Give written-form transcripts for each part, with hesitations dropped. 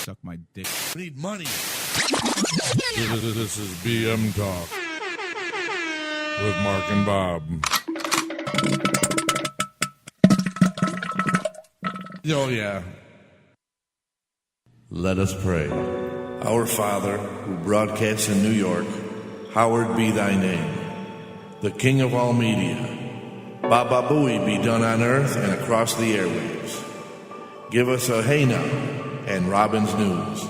suck my dick. I need money. This is BM Talk with Marc and Bob. Oh, yeah. Let us pray. Our Father, who broadcasts in New York, hallowed be thy name. The King of all media. Baba Booey be done on earth and across the airwaves. Give us a hey now and Robin's News.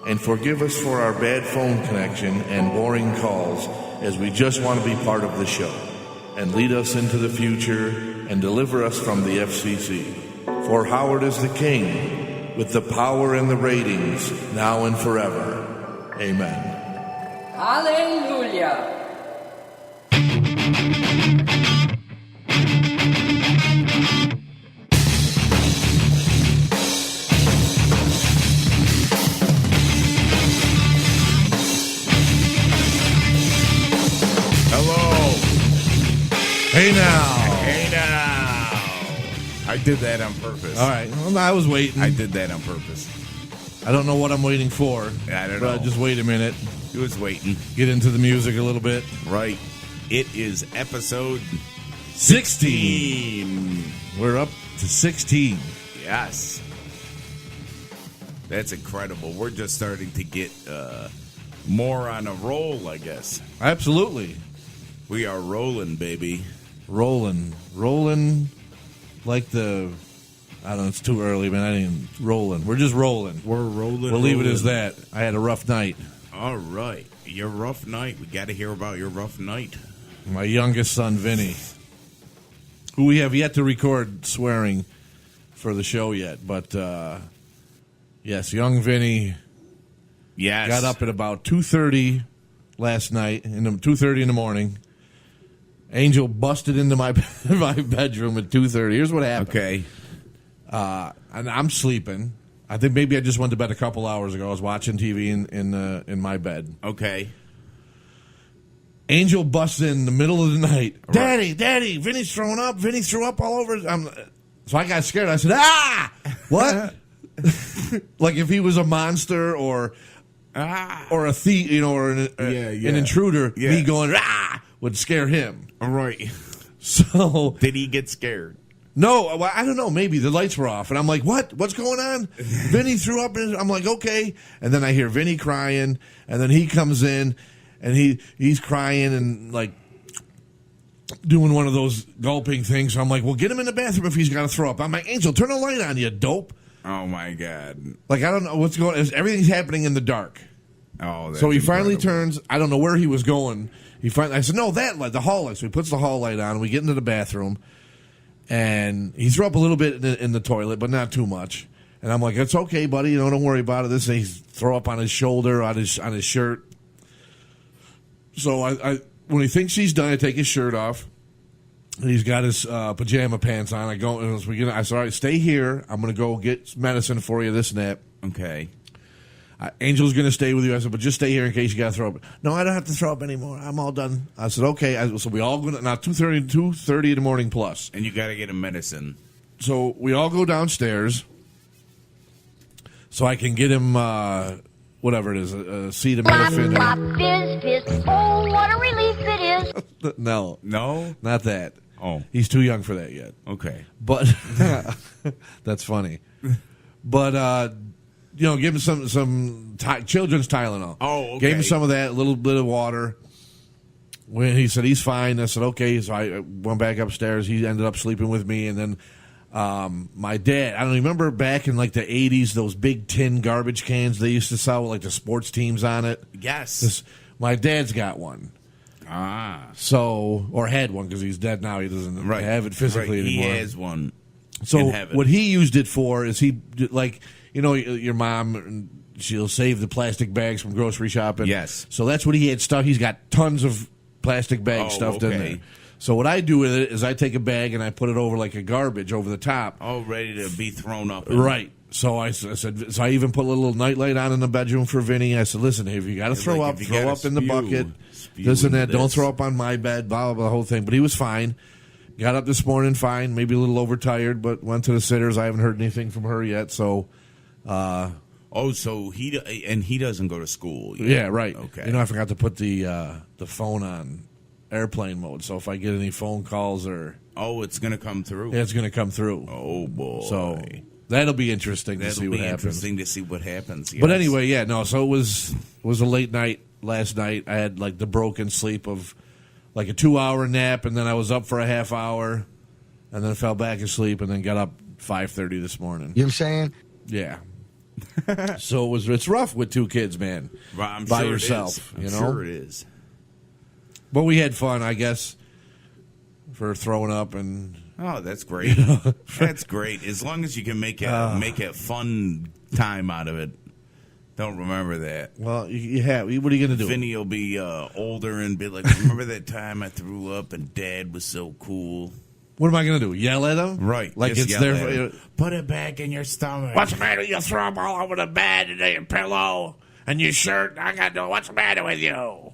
And forgive us for our bad phone connection and boring calls, as we just want to be part of the show. And lead us into the future and deliver us from the FCC. For Howard is the king, with the power and the ratings, now and forever. Amen. Hallelujah. Hey now. Hey now. I did that on purpose. All right. Well, I was waiting. I did that on purpose. I don't know what I'm waiting for. I don't know. Just wait a minute. He was waiting. Get into the music a little bit. Right. It is episode 16. We're up to 16. Yes. That's incredible. We're just starting to get more on a roll, I guess. Absolutely. We are rolling, baby. Rolling like the, I don't know, it's too early, man. I didn't rolling. We're just rolling. We're rolling. We'll leave it as that. I had a rough night. All right. Your rough night. We got to hear about your rough night. My youngest son, Vinny, who we have yet to record swearing for the show yet, but yes, young Vinny got up at about 2:30 last night, 2:30 in the morning. Angel busted into my bedroom at 2:30. Here's what happened. Okay. And I'm sleeping. I think maybe I just went to bed a couple hours ago. I was watching TV in my bed. Okay. Angel busts in the middle of the night. Right. Daddy, Vinny's throwing up. Vinny threw up all over. So I got scared. I said, ah! What? Like if he was a monster or a thief, or an intruder, me going, ah! would scare him. All right. So did he get scared? No, I don't know. Maybe the lights were off, and I'm like, "What? What's going on?" Vinny threw up, and I'm like, "Okay." And then I hear Vinny crying, and then he comes in, and he's crying and like doing one of those gulping things. So I'm like, "Well, get him in the bathroom if he's got to throw up." I'm like, "Angel, turn the light on, you dope!" Oh my god! Like I don't know what's going on. Everything's happening in the dark. Oh, that's so he incredible. finally turns. I don't know where he was going. I said, no, that light, the hall light. So he puts the hall light on, and we get into the bathroom, and he threw up a little bit in the toilet, but not too much. And I'm like, it's okay, buddy. Don't worry about it. This he throw up on his shoulder, on his shirt. So I when he thinks he's done, I take his shirt off. And he's got his pajama pants on. I go, and I said, all right, stay here. I'm going to go get medicine for you, this and that. Okay. Angel's going to stay with you. I said, but just stay here in case you got to throw up. No, I don't have to throw up anymore. I'm all done. I said, okay. So we all go now 2:30 in the morning plus. And you got to get him medicine. So we all go downstairs so I can get him whatever it is, acetaminophen. Oh, what a relief it is. No, not that. Oh, he's too young for that yet. Okay, but that's funny. But give him some children's Tylenol. Oh, okay. Gave him some of that, a little bit of water. When he said he's fine, I said okay. So I went back upstairs. He ended up sleeping with me, and then my dad. I don't remember back in like the 80s, those big tin garbage cans they used to sell with like the sports teams on it. Yes, my dad's got one. So or had one because he's dead now. He doesn't have it physically anymore. He has one. So what he used it for is your mom, she'll save the plastic bags from grocery shopping. Yes. So that's what he had stuff. He's got tons of plastic bags stuffed in there. So what I do with it is I take a bag and I put it over like a garbage over the top. Oh, ready to be thrown up. Right. So I said, so I even put a little nightlight on in the bedroom for Vinny. I said, listen, if you got to throw up in the bucket. This and that. Don't throw up on my bed, blah, blah, blah, the whole thing. But he was fine. Got up this morning fine, maybe a little overtired, but went to the sitters. I haven't heard anything from her yet, so Oh, so he doesn't go to school. Yeah, right. Okay. I forgot to put the phone on airplane mode, so if I get any phone calls or... Oh, it's going to come through? Yeah, it's going to come through. Oh, boy. So that'll be interesting to see what happens. Interesting to see what happens, yes. But anyway, yeah, no, so it was a late night last night. I had, like, the broken sleep of, like, a 2-hour nap, and then I was up for a half hour, and then fell back asleep, and then got up 5:30 this morning. You know what I'm saying? Yeah. So it's rough with 2 kids, man. Well, I'm by sure yourself, it is. I'm sure it is. But we had fun, I guess, for throwing up and. Oh, that's great. That's great. As long as you can make a fun time out of it. Don't remember that. Well, you have. What are you going to do? Vinny will be older and be like, "Remember that time I threw up and Dad was so cool." What am I going to do? Yell at them? Right. Like Just it's yell their. at him. Put it back in your stomach. What's the matter? You throw them all over the bed and your pillow and your shirt. I got to know what's the matter with you.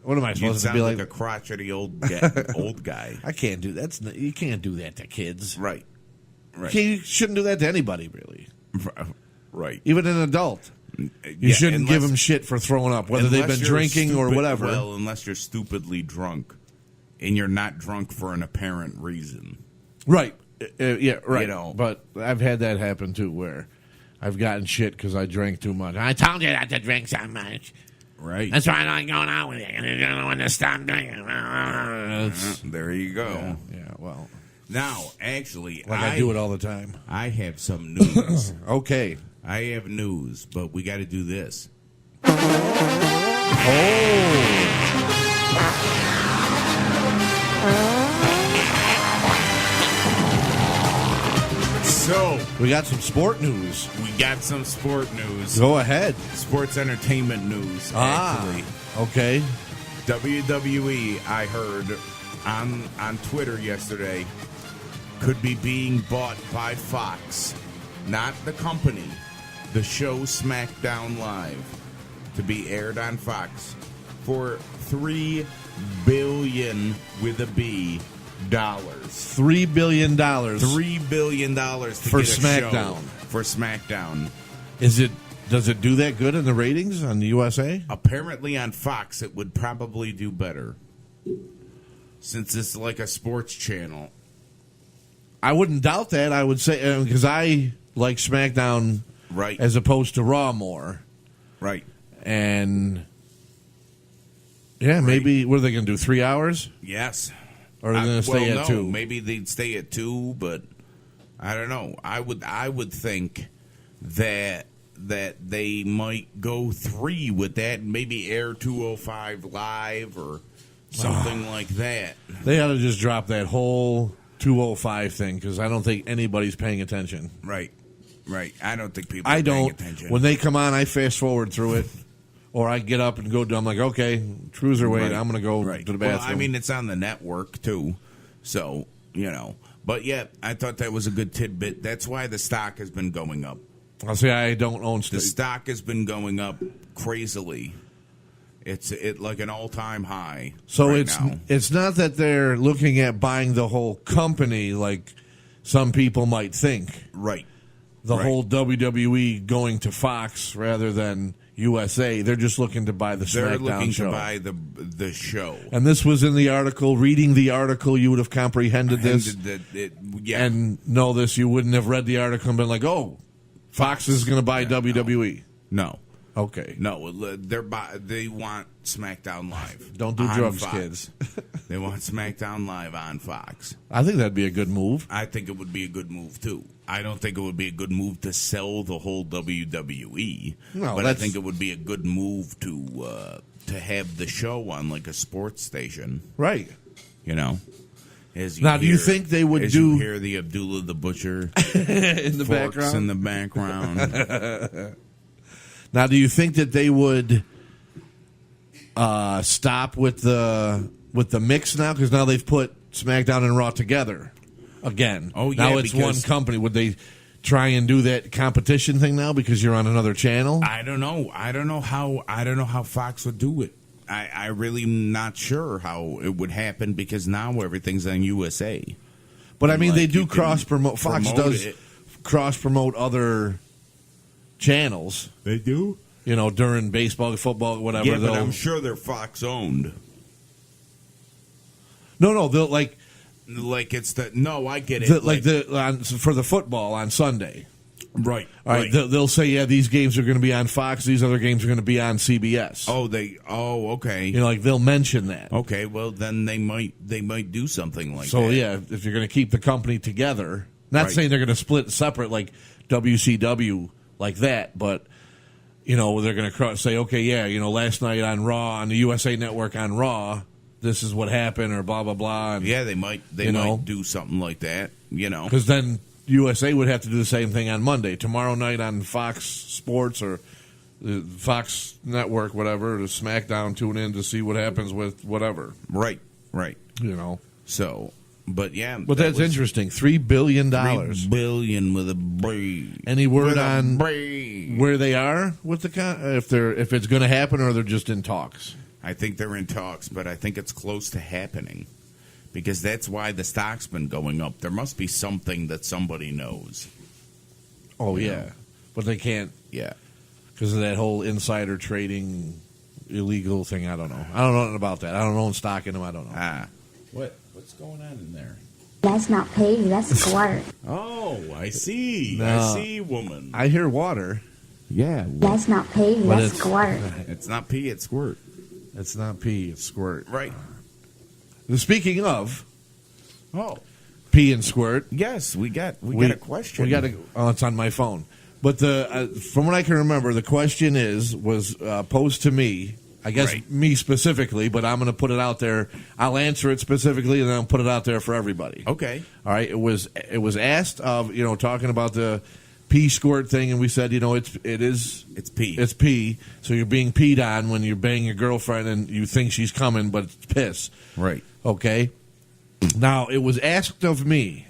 What am I You supposed to sound be like like? a crotchety old guy. I can't do that. You can't do that to kids. Right. You shouldn't do that to anybody, really. Right. Even an adult. You shouldn't give them shit for throwing up, whether they've been drinking or whatever. Well, unless you're stupidly drunk, and you're not drunk for an apparent reason. Right. Yeah, right. You know. But I've had that happen, too, where I've gotten shit because I drank too much. I told you not to drink so much. Right. That's why I'm not going out with you. You don't want to stop drinking. There you go. Yeah, well. Now, actually, I do it all the time. I have some news. Okay. I have news, but we got to do this. So, we got some sport news. We got some sport news. Go ahead. Sports entertainment news, actually. Okay. WWE, I heard on Twitter yesterday, could be being bought by Fox. Not the company. The show SmackDown Live to be aired on Fox for $3 billion with a B dollars. $3 billion. $3 billion to for get a SmackDown. show for SmackDown. Does it do that good in the ratings on the USA? Apparently on Fox it would probably do better. Since it's like a sports channel. I wouldn't doubt that. I would say because I like SmackDown right as opposed to Raw more. Right. And yeah, maybe what are they going to do? 3 hours? Yes. Or are they going to stay at 2? Maybe they'd stay at 2, but I don't know. I would think that they might go 3 with that, and maybe air 205 live or something like that. They ought to just drop that whole 205 thing because I don't think anybody's paying attention. Right. I don't think people are paying attention. When they come on, I fast forward through it. Or I get up and go do. I'm like, okay, cruiserweight. Right. I'm going to go to the bathroom. Well, I mean, it's on the network too, so you know. But yeah, I thought that was a good tidbit. That's why the stock has been going up. I'll say I don't own the stock has been going up crazily. It's like an all-time high. So right now. It's not that they're looking at buying the whole company like some people might think. Right. The whole WWE going to Fox rather than USA. They're just looking to buy the SmackDown show. They're looking to buy the show. And this was in the article. Reading the article, you would have comprehended this. And know this. You wouldn't have read the article and been like, oh, Fox is going to buy WWE. No. Okay. No, they want SmackDown Live. Don't do drugs, Fox. kids. They want SmackDown Live on Fox. I think that'd be a good move. I think it would be a good move, too. I don't think it would be a good move to sell the whole WWE. No, but I think it would be a good move to have the show on like a sports station. Right. You know? Do you think they would you hear the Abdullah the Butcher in the background? In the background. Now, do you think that they would stop with the mix now? Because now they've put SmackDown and Raw together again. Oh, yeah. Now it's one company. Would they try and do that competition thing now because you're on another channel? I don't know. I don't know how Fox would do it. I really am not sure how it would happen because now everything's on USA. But I mean, they do cross promote. Fox does cross promote other channels. They do? You know, during baseball, football, whatever. Yeah, but I'm sure they're Fox owned. No, they'll like it's the no. I get it. For the football on Sunday. Right. All right. They'll say, yeah, these games are going to be on Fox. These other games are going to be on CBS. Oh, okay. You know, like they'll mention that. Okay. Well, then they might do something like that. So yeah, if you're going to keep the company together, not saying they're going to split separate like WCW like that, but you know, they're going to say, okay, yeah, you know, last night on Raw, on the USA Network on Raw, this is what happened, or blah blah blah. And, yeah, they might do something like that. You know, because then USA would have to do the same thing on Monday. Tomorrow night on Fox Sports or the Fox Network, whatever, the SmackDown, tune in to see what happens with whatever. Right. You know. So, but yeah. But that's interesting. $3 billion. $3 billion with a B. Any word on where they are with the if it's going to happen, or they're just in talks? I think they're in talks, but I think it's close to happening. Because that's why the stock's been going up. There must be something that somebody knows. Oh, yeah. But they can't. Yeah. Because of that whole insider trading illegal thing. I don't know. I don't know nothing about that. I don't own stock in them. I don't know. What's going on in there? That's not pay, that's squirt. Oh, I see. No. I see, woman. I hear water. Yeah. That's not pay, that's squirt. It's not pee, it's squirt. It's not pee, it's squirt. Right. Speaking of pee and squirt. Yes, we got a question. It's on my phone. But from what I can remember, the question was posed to me. I guess me specifically, but I'm going to put it out there. I'll answer it specifically, and then I'll put it out there for everybody. Okay. All right. It was asked of, you know, talking about the pee squirt thing, and we said, you know, it's pee. It's pee. So you're being peed on when you're banging your girlfriend, and you think she's coming, but it's piss. Right. Okay. Now, it was asked of me,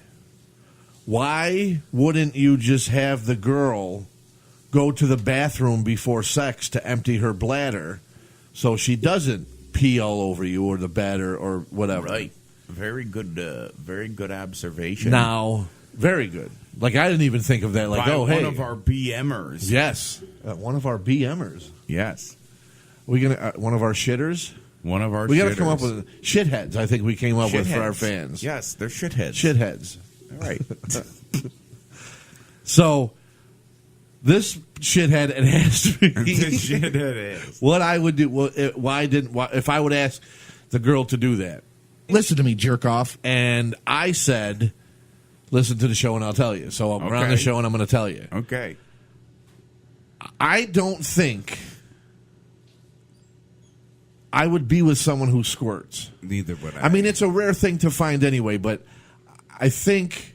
why wouldn't you just have the girl go to the bathroom before sex to empty her bladder so she doesn't pee all over you or the bed or whatever? Right. Very good observation. Now, very good. Like, I didn't even think of that. Like, one of our BMers. Yes. One of our BMers. Yes. We gonna one of our shitters? One of our We got to come up with shitheads, I think we came up with for our fans. Yes, they're shitheads. Shitheads. All right. So, this shithead had asked me This shithead is. what I would do. Well, if I would ask the girl to do that? Listen to me, jerk off. And I said, listen to the show and I'll tell you. So I'm around the show and I'm going to tell you. Okay. I don't think I would be with someone who squirts. Neither would I. I mean, it's a rare thing to find anyway, but I think,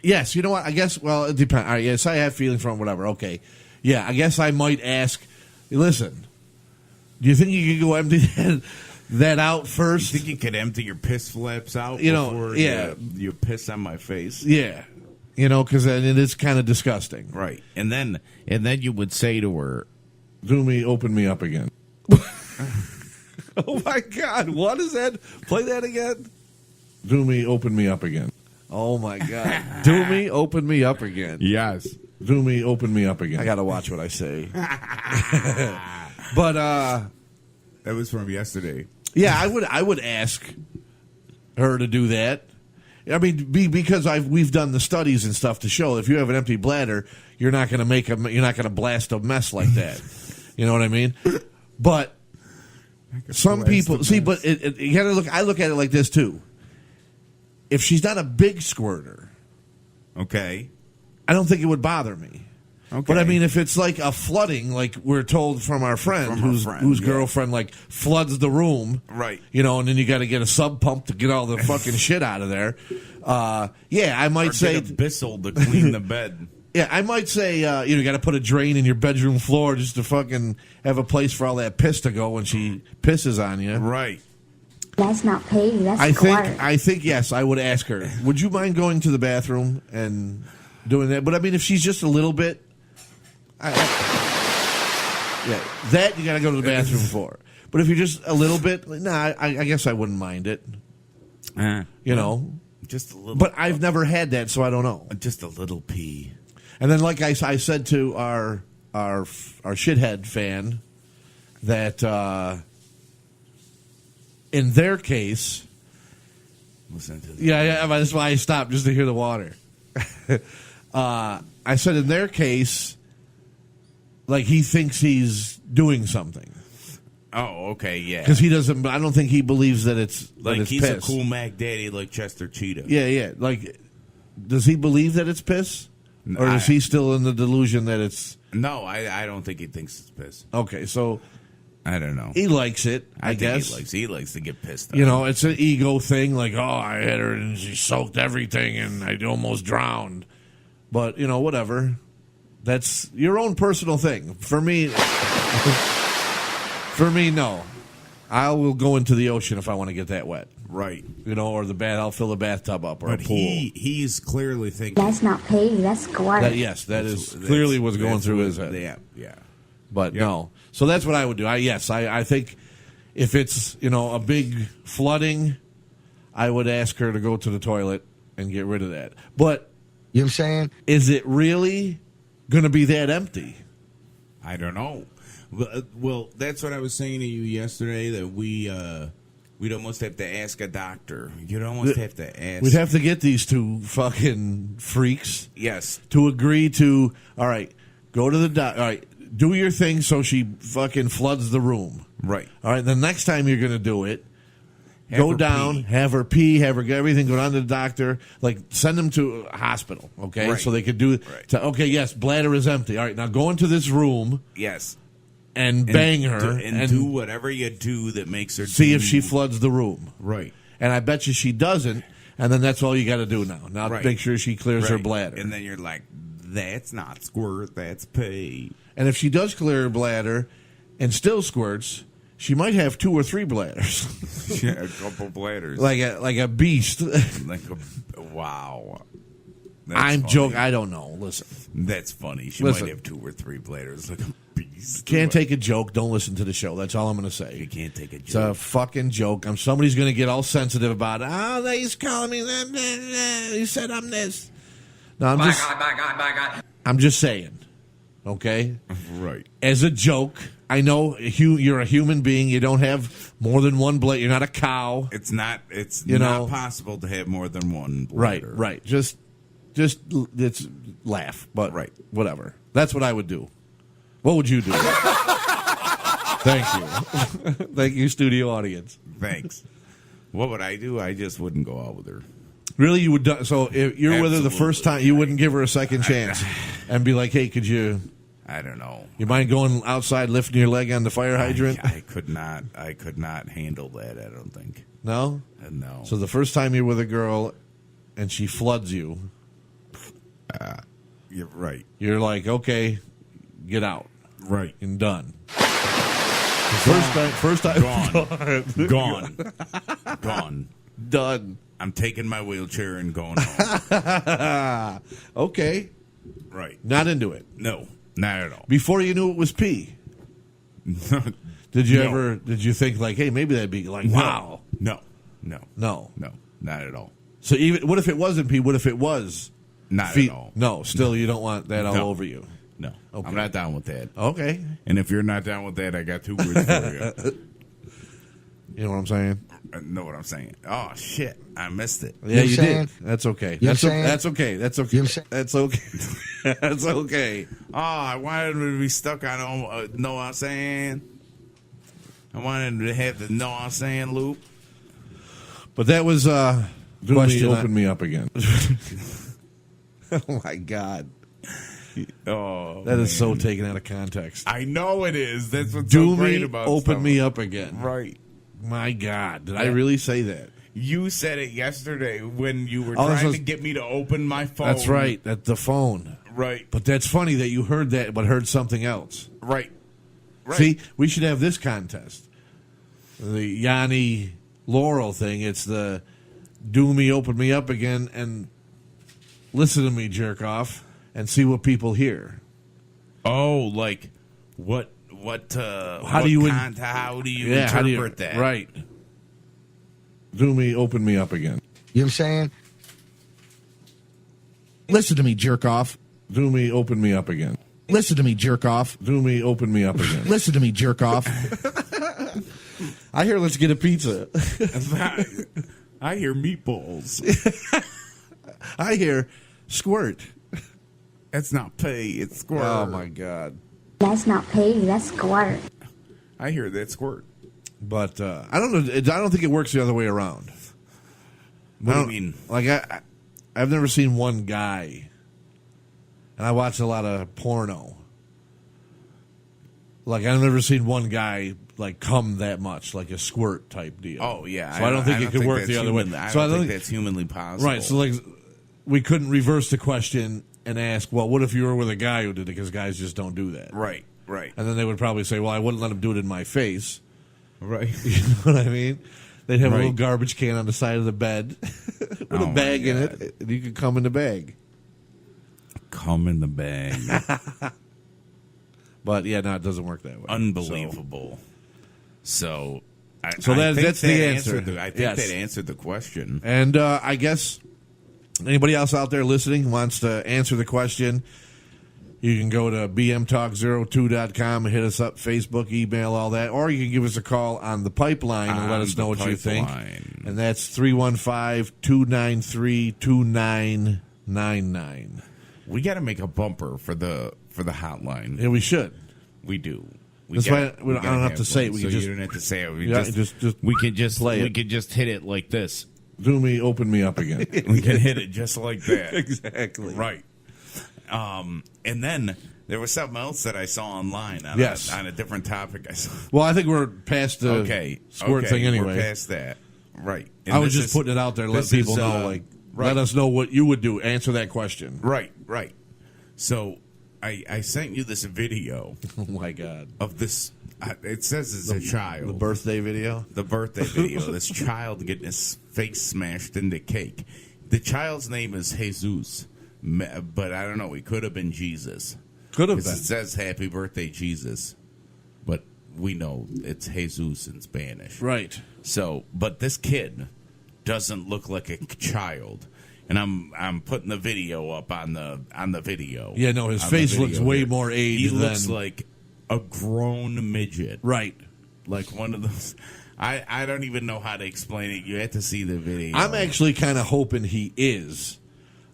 yes, you know what? I guess, well, it depends. All right, yes, I have feelings from whatever. Okay. Yeah, I guess I might ask, listen, do you think you could go empty that out first? You think you could empty your piss flaps out before you piss on my face? Yeah. You know, because it is kind of disgusting. Right. And then you would say to her, open me up again. Oh, my God. What is that? Play that again. Open me up again. Oh, my God. Open me up again. Yes. Open me up again. I got to watch what I say. But, that was from yesterday. Yeah, I would ask her to do that. I mean, because we've done the studies and stuff to show if you have an empty bladder, you're not going to blast a mess like that. You know what I mean? But some people see, but you got to look. I look at it like this too. If she's not a big squirter, okay, I don't think it would bother me. Okay. But I mean, if it's like a flooding, like we're told from our friend, whose girlfriend like floods the room, right? You know, and then you got to get a sub pump to get all the fucking shit out of there. Yeah, I might say get a Bissell to clean the bed. Yeah, I might say you got to put a drain in your bedroom floor just to fucking have a place for all that piss to go when she pisses on you. Right. That's not pay, that's squirt. I think yes, I would ask her. Would you mind going to the bathroom and doing that? But I mean, if she's just a little bit. That you got to go to the bathroom for. But if you're just a little bit, I guess I wouldn't mind it. You know, just a little. But I've never had that, so I don't know. Just a little pee. And then, like I said to our shithead fan, that in their case, Listen to the yeah, that's why I stopped, just to hear the water. I said in their case, like he thinks he's doing something. Oh, okay, yeah. Because he doesn't. I don't think he believes that it's Like that it's he's piss. a cool Mac Daddy like Chester Cheetah. Yeah. Like, does he believe that it's piss, or is he still in the delusion that it's? No, I don't think he thinks it's piss. Okay, so I don't know. he likes it. I guess he likes to get pissed off. you know it's an ego thing. Like, oh, I hit her and she soaked everything, and I almost drowned. But whatever. That's your own personal thing. For me, no. I will go into the ocean if I want to get that wet. Right. Or I'll fill the bathtub up or But a pool. he's clearly thinking. That's not pee, that's squirt. That is clearly what's going through his head. Yeah. But no. So that's what I would do. I think if it's, a big flooding, I would ask her to go to the toilet and get rid of that. But You know what I'm saying? is it really going to be that empty? I don't know. Well, that's what I was saying to you yesterday, that we'd almost have to ask a doctor. You'd almost have to ask. We'd have to get these two fucking freaks Yes. to agree to, all right, go to the doctor. All right, do your thing so she fucking floods the room. Right. All right, the next time you're going to do it, Have go her down, pee. have her pee, have her get everything, go down to the doctor, like send them to a hospital, okay? Right. So they could do, Right. okay, yes, bladder is empty. All right, now go into this room Yes. and bang her and do whatever you do that makes her see do- if she floods the room. Right. And I bet you she doesn't, and then that's all you got to do now. Now Right. make sure she clears her Right. bladder. And then you're like, that's not squirt, that's pee. And if she does clear her bladder and still squirts, she might have 2 or 3 bladders, Yeah, a couple bladders. like a beast. Wow. That's I'm funny. joking. I don't know. Listen, That's funny. She Listen. might have 2 or 3 bladders like a beast. can't take a joke. Don't listen to the show. That's all I'm going to say. You can't take a It's a joke. fucking joke. Somebody's going to get all sensitive about it. Oh, he's calling me that. He said I'm this. No, I'm just saying. Okay? Right. As a joke, I know you're a human being. You don't have more than one blade. You're not a cow. It's not You know. not possible to have more than one Right, bladder. right. Just it's laugh, but Right. whatever. That's what I would do. What would you do? Thank you. Thank you, studio audience. Thanks. What would I do? I just wouldn't go out with her. Really, you would do, so if you're with her the first Absolutely. time, you wouldn't give her a second chance and be like, "Hey, could you I don't know. mind going outside lifting your leg on the fire hydrant?" I could not handle that, I don't think. No? No. So the first time you're with a girl and she floods you, You're right. you're like, "Okay, get out." Right. And done. First time Gone. Gone. done. I'm taking my wheelchair and going home. Okay. Right. Not into it. No, not at all. Before you knew it was pee. Did you No. did you think like, hey, maybe that'd be like, wow. No, No. not at all. So even what if it wasn't pee? What if it was Not feet? at all. No, still you don't want that all No. over you. No, Okay. I'm not down with that. Okay. And if you're not down with that, I got 2 words for you. You know what I'm saying? Know what I'm saying? Oh shit, I missed it. Yeah, You you saying? did. That's okay. You That's saying? that's okay. That's okay. You saying? That's okay. That's okay. Oh, I wanted him to be stuck on know what I'm saying. I wanted him to have the know what I'm saying loop. But that was question. Open me up again. Oh my God, Oh, that is so taken out of context. I know it is. That's what's Do so great me, about open stuff. me up again. Right. My God, did I really say that? You said it yesterday when you were Oh, this trying was- to get me to open my phone. That's right, at the phone. Right. But that's funny that you heard that, but heard something else. Right. Right. See, we should have this contest. The Yanni Laurel thing. It's the do me, open me up again, and listen to me, jerk off, and see what people hear. Oh, like what? How do you how do you Yeah, how do interpret you, that? right? Do me, open me up again. You know what I'm saying? Listen to me, jerk off. Do me, open me up again. Listen to me, jerk off. Do me, open me up again. Listen to me, jerk off. I hear let's get a pizza. I hear meatballs. I hear squirt. That's not pay, it's squirt. Oh, my God. That's not pay, that's squirt. I hear that squirt. But I don't know. I don't think it works the other way around. What do you mean? Like, I've never seen one guy, and I watch a lot of porno. Like, I've never seen one guy, like, come that much, like a squirt type deal. Oh, yeah. So I don't think it could work the other way. I So don't think that's humanly possible. Right, so, like, we couldn't reverse the question and ask, well, what if you were with a guy who did it? Because guys just don't do that. Right, right. And then they would probably say, well, I wouldn't let him do it in my face. Right. You know what I mean? They'd have a Right. little garbage can on the side of the bed with Oh, a my bag in God. it, and you could come in the bag. Come in the bag. But, yeah, no, it doesn't work that way. Unbelievable. So that's think the that answer. I think Yes. that answered the question. And I guess anybody else out there listening wants to answer the question, you can go to bmtalk02.com and hit us up, Facebook, email, all that. Or you can give us a call on the pipeline and let On us know the what you think. pipeline. And that's 315-293-2999. We got to make a bumper for the hotline. Yeah, we should. We do. That's why I don't have to say it. We so can just- you don't have to say it. We Yeah, just just we can just play we it. could just hit it like this. Do me, open me up again. We can hit it just like that. Exactly. Right. And then there was something else that I saw online on, Yes. on a different topic. I saw. Well, I think we're past the Okay. squirt thing anyway. We're past that. Right. And I was this just is- putting it out there to let this people is, know, like, right. let us know what you would do. Answer that question. Right, right. So I sent you this video Oh, my God. of this. It says it's a child. The birthday video? The birthday video. This child getting his face smashed into cake. The child's name is Jesus, but I don't know. He could have been Jesus. Could have 'Cause been. it says "Happy Birthday, Jesus," but we know it's Jesus in Spanish. Right. So, but this kid doesn't look like a child, and I'm putting the video up on the video. Yeah, no, his on the face video looks way here. more aged He than... looks like a grown midget, Right. like one of those. I don't even know how to explain it. You have to see the video. I'm actually kind of hoping he is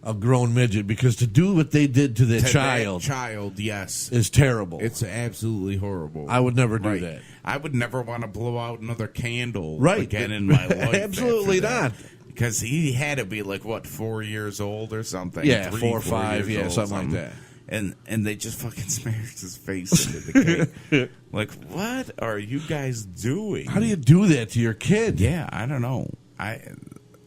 a grown midget, because to do what they did to the To child that child, yes, is terrible. it's absolutely horrible. I would never do Right. that. I would never want to blow out another candle Right. again in my life. Absolutely not. Because he had to be like, what, 4 years old or something? Yeah, 3, 4 or 4 5, years yeah, old, something like that. And they just fucking smashed his face into the cake. Like, what are you guys doing? How do you do that to your kid? Yeah, I don't know. I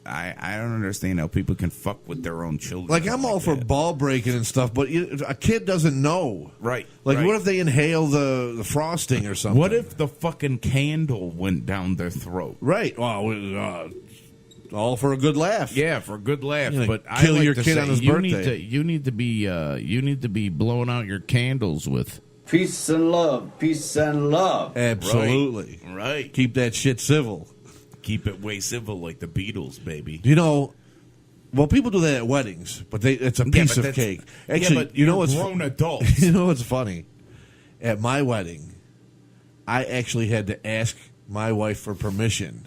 don't understand how people can fuck with their own children. Like, I'm all for that. ball breaking and stuff, but a kid doesn't know. Right. Like, right. what if they inhale the frosting or something? What if the fucking candle went down their throat? Right. Well, all for a good laugh. Yeah, for a good laugh. You know, But I kill like your to kid say, on his you birthday. need to be blowing out your candles with. Peace and love. Peace and love. Absolutely. Right. Keep that shit civil. Keep it way civil like the Beatles, baby. You know, well, people do that at weddings, but it's a piece of cake. Actually, yeah, but you know you're what's grown adults. You know what's funny? At my wedding, I actually had to ask my wife for permission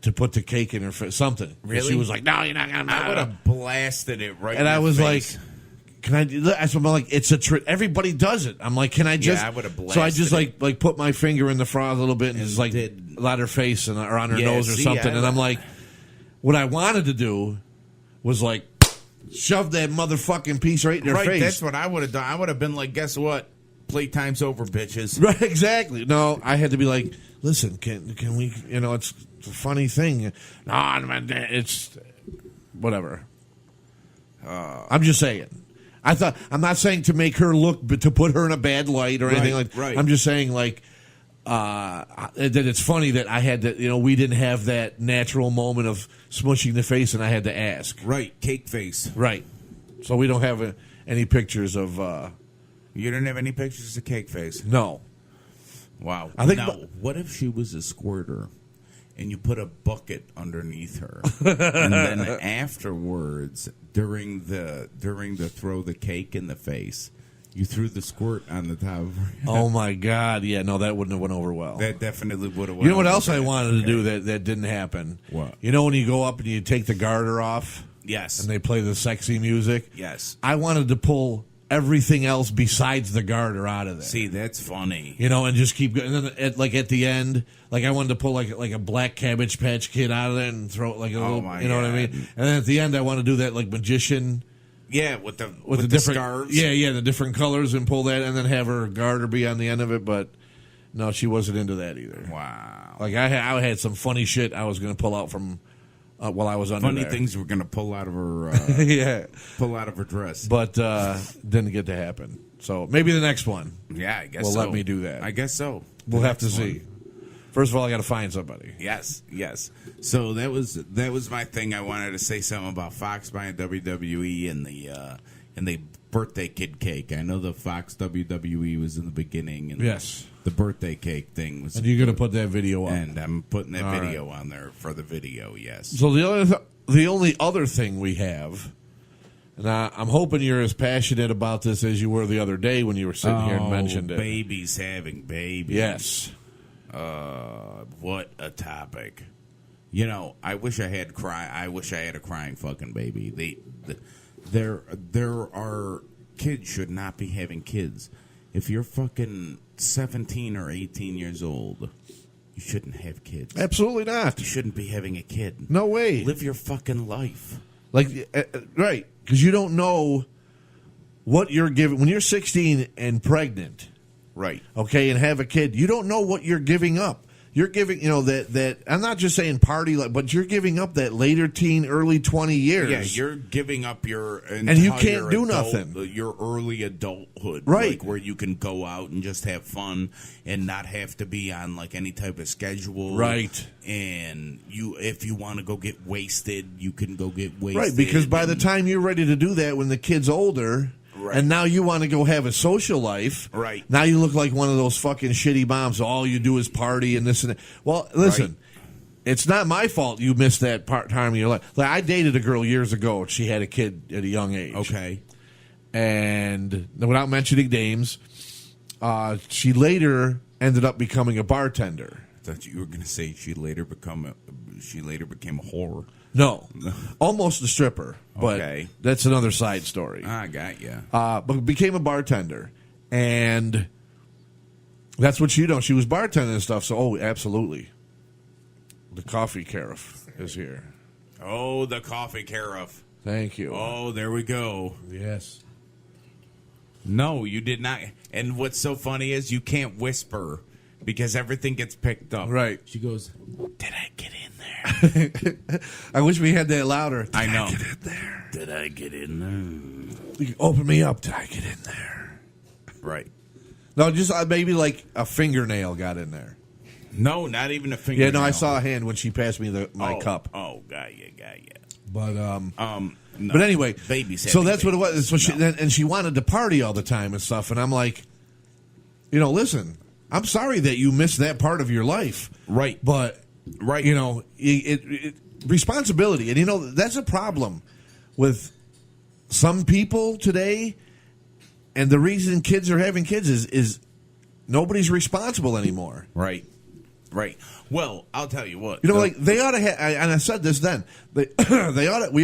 to put the cake in her face. Something. Really? She was like, "No, you're not gonna." I would have blasted it right. And in I your was face. like, "Can I do that?" I'm like, "It's a trick. Everybody does it." I'm like, "Can I just?" I would've So I just blasted like put my finger in the froth a little bit and just like did. let her face and or on her Yeah, nose or see, something. I- And I'm like, what I wanted to do was like shove that motherfucking piece right in her right. face. That's what I would have done. I would have been like, guess what? Playtime's over, bitches. Right, exactly. No, I had to be like, listen, can we? You know, it's a funny thing. No, man, it's whatever. I'm just saying. I'm not saying to make her look, but to put her in a bad light or anything like. right. I'm just saying like that it's funny that I had to. You know, we didn't have that natural moment of smushing the face, and I had to ask. Right. Cake face. Right. So we don't have any pictures of. You didn't have any pictures of cake face. No. Wow. I think- Now, what if she was a squirter and you put a bucket underneath her, and then afterwards, during the throw the cake in the face, you threw the squirt on the top of her head. Oh my God! Yeah, no, that wouldn't have went over well. That definitely would have. You know what else I wanted to do that didn't happen? What? You know when you go up and you take the garter off? Yes. And they play the sexy music? Yes. I wanted to pull everything else besides the garter out of there. See, that's funny. You know, and just keep going. And then at the end, like I wanted to pull like a black Cabbage Patch Kid out of there and throw it like a little, my you know what I mean? God. And then at the end, I want to do that like magician. Yeah, with the different scarves. Yeah, the different colors and pull that and then have her garter be on the end of it. But no, she wasn't into that either. Wow. Like I had some funny shit I was going to pull out from while I was under Funny there. things we're going to pull out of her. Yeah, pull out of her dress. but didn't get to happen. So maybe the next one. Yeah, I guess will so. let me do that. I guess so. We'll The have to next see. one. First of all, I got to find somebody. Yes. So that was my thing. I wanted to say something about Fox buying WWE and the birthday kid cake. I know the Fox WWE was in the beginning, and Yes. the birthday cake thing was. And you're going to put that video up. And I'm putting that All video on there for the video. Yes. So the only other thing we have, and I'm hoping you're as passionate about this as you were the other day when you were sitting here and mentioned it. Babies having babies. Yes. What a topic. You know, I wish I had a crying fucking baby. There are kids should not be having kids. If you're fucking 17 or 18 years old, you shouldn't have kids. Absolutely not. You shouldn't be having a kid. No way. Live your fucking life. Like, right. Because you don't know what you're giving. When you're 16 and pregnant, Right. okay, and have a kid, you don't know what you're giving up. You're giving, that I'm not just saying party, but you're giving up that later teen, early 20 years. Yeah, you're giving up your entire And you can't do adult- nothing. Your early adulthood, Right? Like where you can go out and just have fun and not have to be on like any type of schedule, Right. And if you want to go get wasted, you can go get wasted, Right, because by the time you're ready to do that, when the kid's older, Right. and now you want to go have a social life, Right. Now you look like one of those fucking shitty moms. All you do is party and this and that. Well, listen, Right. It's not my fault you missed that time of your life. Like, I dated a girl years ago. She had a kid at a young age. Okay. And without mentioning names, she later ended up becoming a bartender. I thought you were going to say she later became a whore. No, almost a stripper, but Okay. that's another side story. I got you. But became a bartender, and that's what she done. She was bartending and stuff. So, absolutely, the coffee carafe is here. Oh, the coffee carafe. Thank you. Oh, there we go. Yes. No, you did not. And what's so funny is you can't whisper because everything gets picked up. Right. She goes, "Did I get in there?" I wish we had that louder. I know. Did I get in there? Did I get in there? You can open me up. Did I get in there? Right. No, just maybe like a fingernail got in there. No, not even a finger. Yeah, no, I saw a hand when she passed me my cup. Oh, got you. But No. But anyway, Babies so having that's what it was. babies. So she, No. and she wanted to party all the time and stuff. And I'm like, listen, I'm sorry that you missed that part of your life. Right. But, Right. responsibility. And, that's a problem with some people today. And the reason kids are having kids is nobody's responsible anymore. Right. Well, I'll tell you what. Like they ought to have, and I said this then. We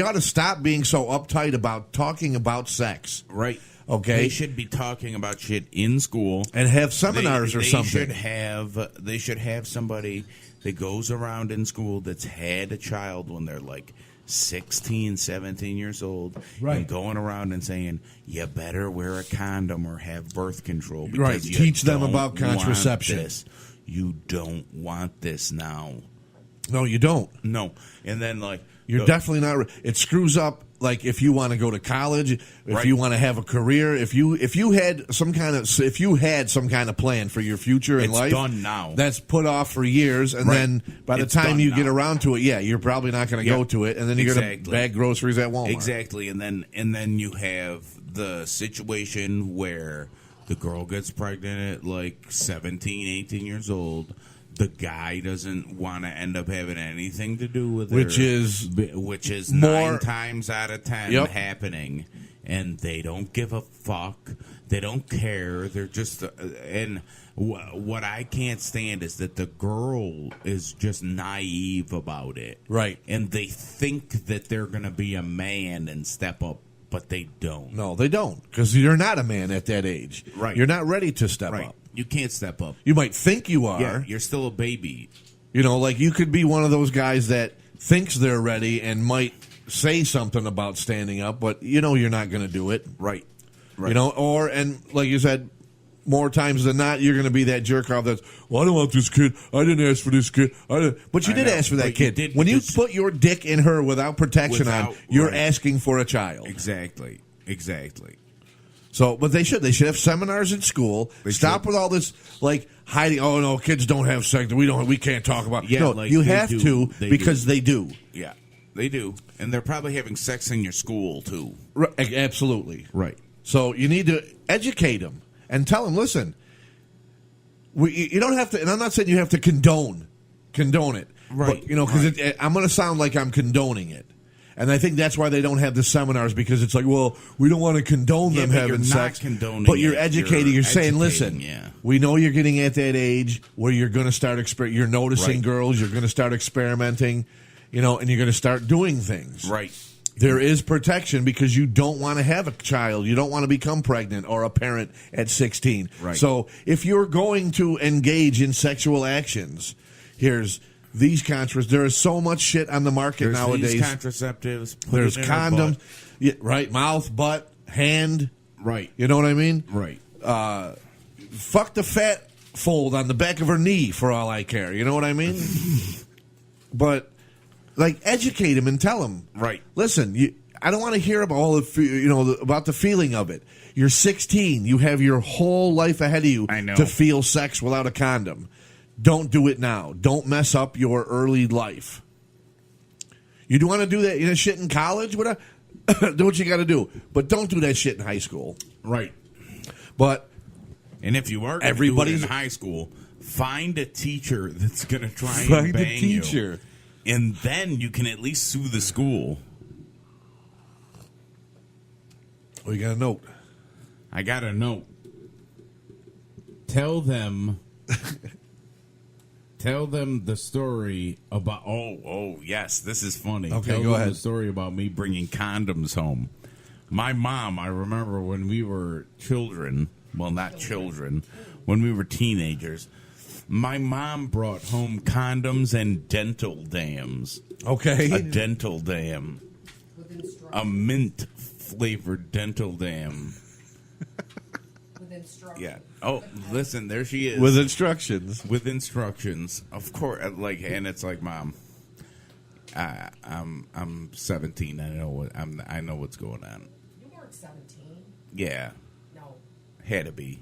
ought to stop being so uptight about talking about sex. Right. Okay. They should be talking about shit in school And have seminars or something. They should have somebody that goes around in school that's had a child when they're like 16, 17 years old, Right. and going around and saying, you better wear a condom or have birth control. Because Right. you Teach them don't about want contraception. this. You don't want this now. No, you don't. No. And then, You're definitely not. It screws up. Like if you want to go to college, if Right. you want to have a career, if you had some kind of plan for your future in It's life, done now. That's put off for years, and Right. then by the It's time done you now. get around to it, you're probably not going to Yeah. go to it, and then you're going to Exactly. bag groceries at Walmart. Exactly, and then you have the situation where the girl gets pregnant at like 17, 18 years old. the guy doesn't want to end up having anything to do with Which her, is more, 9 more- times out of 10 Yep. happening, and they don't give a fuck. They don't care. They're just what I can't stand is that the girl is just naive about it, Right. And they think that they're going to be a man and step up, but they don't. No, they don't, because you're not a man at that age. Right. You're not ready to step Right? up. You can't step up. You might think you are. Yeah, you're still a baby. You know, like you could be one of those guys that thinks they're ready and might say something about standing up, but you know you're not going to do it. Right. You know, and like you said, more times than not, you're going to be that jerk off that's, well, I don't want this kid. I didn't ask for this kid. But you did ask for that kid. When you put your dick in her without protection on, you're asking for a child. Exactly. So, but they should have seminars in school. Stop with all this like hiding. Oh no, kids don't have sex. We can't talk about. Yeah, no, like you they have do. to They because do. they do. Yeah, they do, and they're probably having sex in your school too. Right, absolutely. Right. So you need to educate them and tell them, listen, you don't have to, and I'm not saying you have to condone it. Right. But, you know, because I'm going to sound like I'm condoning it. And I think that's why they don't have the seminars, because it's like, well, we don't want to condone them but having you're sex. not condoning but you're it. educating. You're saying, educating, listen, we know you're getting at that age where you're going to start, you're noticing girls, you're going to start experimenting, you know, and you're going to start doing things. Right. There is protection because you don't want to have a child. You don't want to become pregnant or a parent at 16. Right. So if you're going to engage in sexual actions, here's these contraceptives. There is so much shit on the market nowadays. These contraceptives. There's condoms. Yeah, right. Mouth, butt, hand. Right. You know what I mean? Right. Fuck the fat fold on the back of her knee for all I care. You know what I mean? But like, educate him and tell him. Right. Listen, I don't want to hear about all the about the feeling of it. You're 16. You have your whole life ahead of you to feel sex without a condom. Don't do it now. Don't mess up your early life. You do want to do that shit in college? Whatever. Do what you got to do, but don't do that shit in high school. Right. But and if you are going to do it in high school, find a teacher that's going to try and bang you. And then you can at least sue the school. Well, you got a note. I got a note. Tell them the story about. Oh, yes, this is funny. Okay, Tell go them ahead. the story about me bringing condoms home. My mom, I remember when we were children. Well, not children. When we were teenagers. My mom brought home condoms and dental dams. Okay. A dental dam. A mint flavored dental dam. With instructions. Yeah. Oh, listen, there she is. With instructions. With instructions. Of course, and it's like, Mom, I'm 17. I know what's going on. You weren't 17. Yeah. No. Had to be.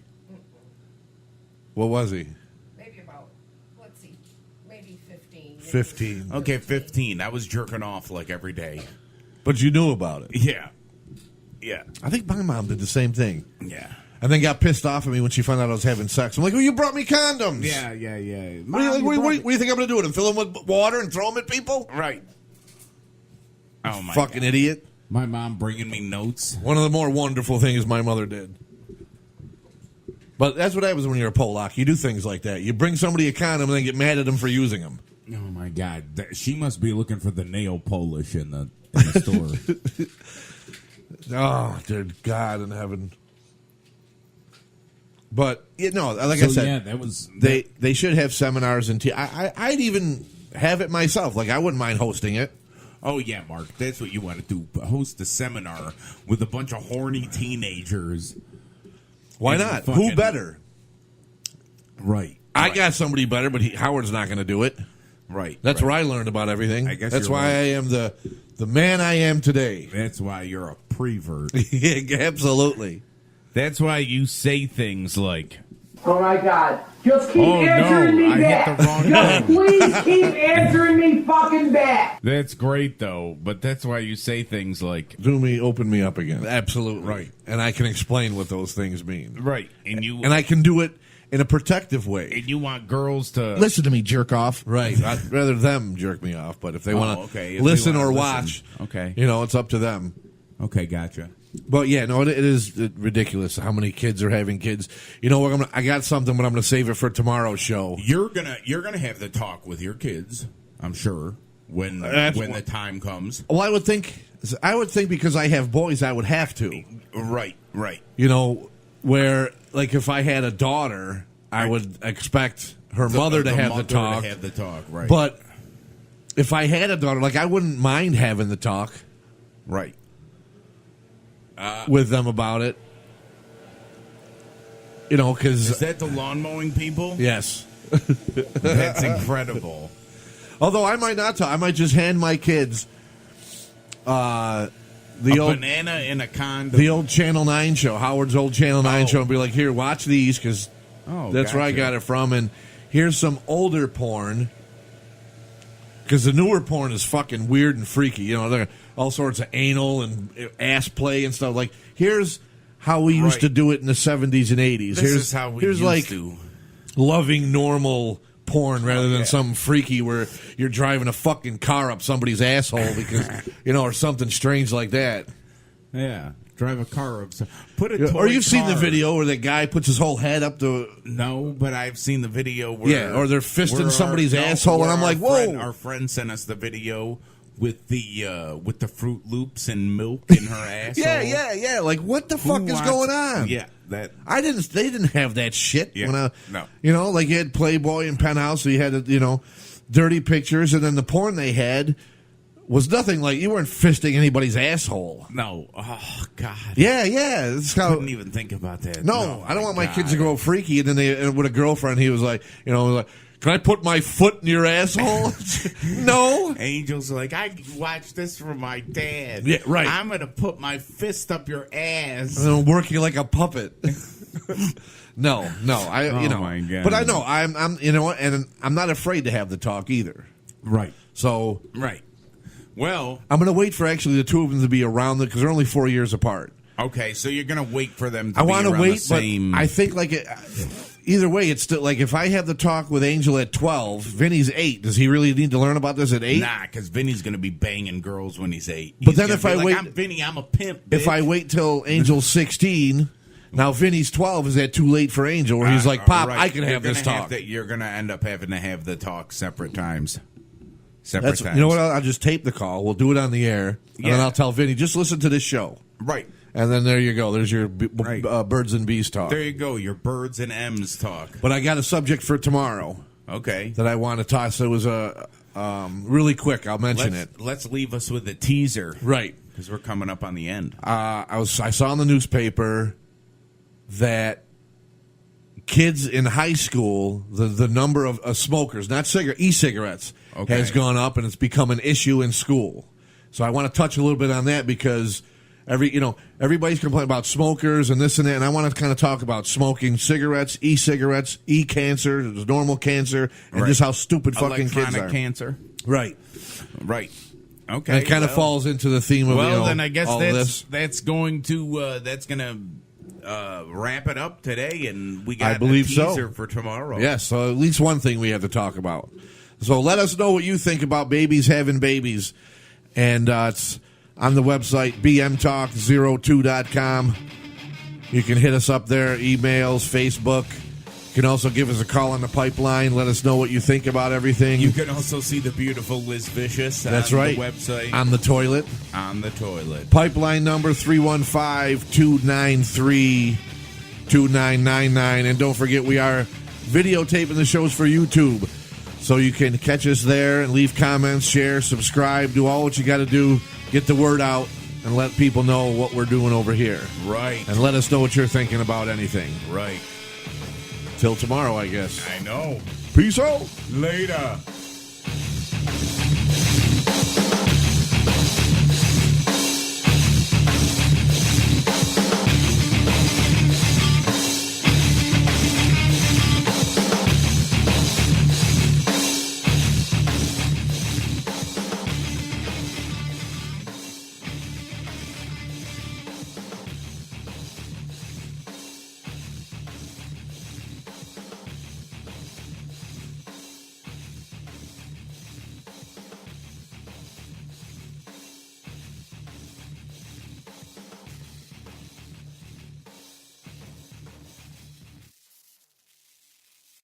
What was he? Maybe about, let's see, maybe 15. 15. Okay, 15. I was jerking off like every day. But you knew about it. Yeah. Yeah. I think my mom did the same thing. Yeah. And then got pissed off at me when she found out I was having sex. I'm like, well, you brought me condoms. Yeah. What do you think I'm going to do with them? Fill them with water and throw them at people? Right. Oh, my Fucking God. idiot. My mom bringing me notes. One of the more wonderful things my mother did. But that's what happens when you're a Polak. You do things like that. You bring somebody a condom and then get mad at them for using them. Oh, my God. She must be looking for the nail polish in the store. Oh, dear God in heaven. But, like I said, yeah, that was... They should have seminars and I'd even have it myself. Like, I wouldn't mind hosting it. Oh, yeah, Mark. That's what you want to do. Host a seminar with a bunch of horny teenagers. Why not? Who better? Right. I got somebody better, but Howard's not going to do it. Right. That's where I learned about everything. I guess that's you're why right. I am the man I am today. That's why you're a prevert. Yeah, absolutely. That's why you say things like, Oh my God. Just keep Oh, answering no, me I hit back. the wrong Just button. please keep answering me fucking back. That's great, though, but that's why you say things like, Open me up again. Absolutely. Right. And I can explain what those things mean. right, and I can do it in a protective way. and you want girls to Listen to me, jerk off. Right. I'd rather them jerk me off, but if they want to okay. If they listen wanna or listen. watch, Okay. it's up to them. Okay, gotcha. But yeah, no, it is ridiculous how many kids are having kids. You know what? I got something, but I'm going to save it for tomorrow's show. You're gonna have the talk with your kids, I'm sure, when the time comes. Well, I would think because I have boys, I would have to. Right. Where like if I had a daughter, I would expect her mother to have the talk. To have the talk, right? But if I had a daughter, like I wouldn't mind having the talk. right. With them about it. Because... Is that the lawn mowing people? Yes. That's incredible. Although I might not talk. I might just hand my kids the old banana in a condom. the old Channel 9 show, Howard's old Channel 9 show, and be like, here, watch these, because that's where I got it from. And here's some older porn, because the newer porn is fucking weird and freaky. They're all sorts of anal and ass play and stuff. Like, here's how we used to do it in the 70s and 80s. This is how we used to. Loving normal porn rather than some freaky where you're driving a fucking car up somebody's asshole because, or something strange like that. Yeah. Drive a car up. Put a toy Or you've seen the car. video where the guy puts his whole head up the... No, but I've seen the video where... Yeah, or they're fisting where somebody's asshole, and I'm like, whoa! Our friend sent us the video with the Fruit Loops and milk in her asshole. Yeah. Like, what the fuck is going on? Yeah, that... They didn't have that shit. Yeah, no. Like you had Playboy and Penthouse, so you had, dirty pictures, and then the porn they had was nothing like, you weren't fisting anybody's asshole. No. Oh, God. Yeah. That's how, Couldn't even think about that. No, I don't want my kids to grow freaky, and then with a girlfriend, he was like, can I put my foot in your asshole? No. Angel's like, I watched this from my dad. Yeah, right. I'm going to put my fist up your ass. And I'm working like a puppet. No. my God. But I know, I'm and I'm not afraid to have the talk either. Right. So. Right. Well. I'm going to wait for actually the two of them to be around because they're only 4 years apart. Okay, so you're going to wait for them to I be want to around wait, the same... but I think either way, it's still like if I have the talk with Angel at 12, Vinny's 8. Does he really need to learn about this at 8? Nah, because Vinny's going to be banging girls when he's 8. But then if I wait, I'm Vinny, I'm a pimp. Bitch. If I wait till Angel's 16, now Vinny's 12. Is that too late for Angel? Where he's like, Pop, right. I can have this talk. You're going to end up having to have the talk separate times. You know what? I'll just tape the call. We'll do it on the air, and then I'll tell Vinny, just listen to this show. Right. And then there you go. There's your birds and bees talk. There you go. Your birds and M's talk. But I got a subject for tomorrow. Okay. That I want to toss. It was really quick. I'll mention it. Let's leave us with a teaser. Right. Because we're coming up on the end. I saw in the newspaper that kids in high school, the number of smokers, not e-cigarettes, has gone up, and it's become an issue in school. So I want to touch a little bit on that because everybody's complaining about smokers and this and that, and I want to kind of talk about smoking cigarettes, e-cigarettes, e-cancer, there's normal cancer, and just how stupid fucking kids are. Electronic cancer. Right. Okay. And it kind of falls into the theme of then I guess this. that's going to wrap it up today, and we got I believe a teaser so. for tomorrow. Yes, so at least one thing we have to talk about. So let us know what you think about babies having babies. And it's on the website, bmtalk02.com. You can hit us up there, emails, Facebook. You can also give us a call on the pipeline. Let us know what you think about everything. You can also see the beautiful Liz Vicious on the website. On the toilet. On the toilet. Pipeline number 315-293-2999. And don't forget, we are videotaping the shows for YouTube. So you can catch us there and leave comments, share, subscribe, do all what you got to do. Get the word out and let people know what we're doing over here. Right. And let us know what you're thinking about anything. Right. Till tomorrow, I guess. I know. Peace out. Later.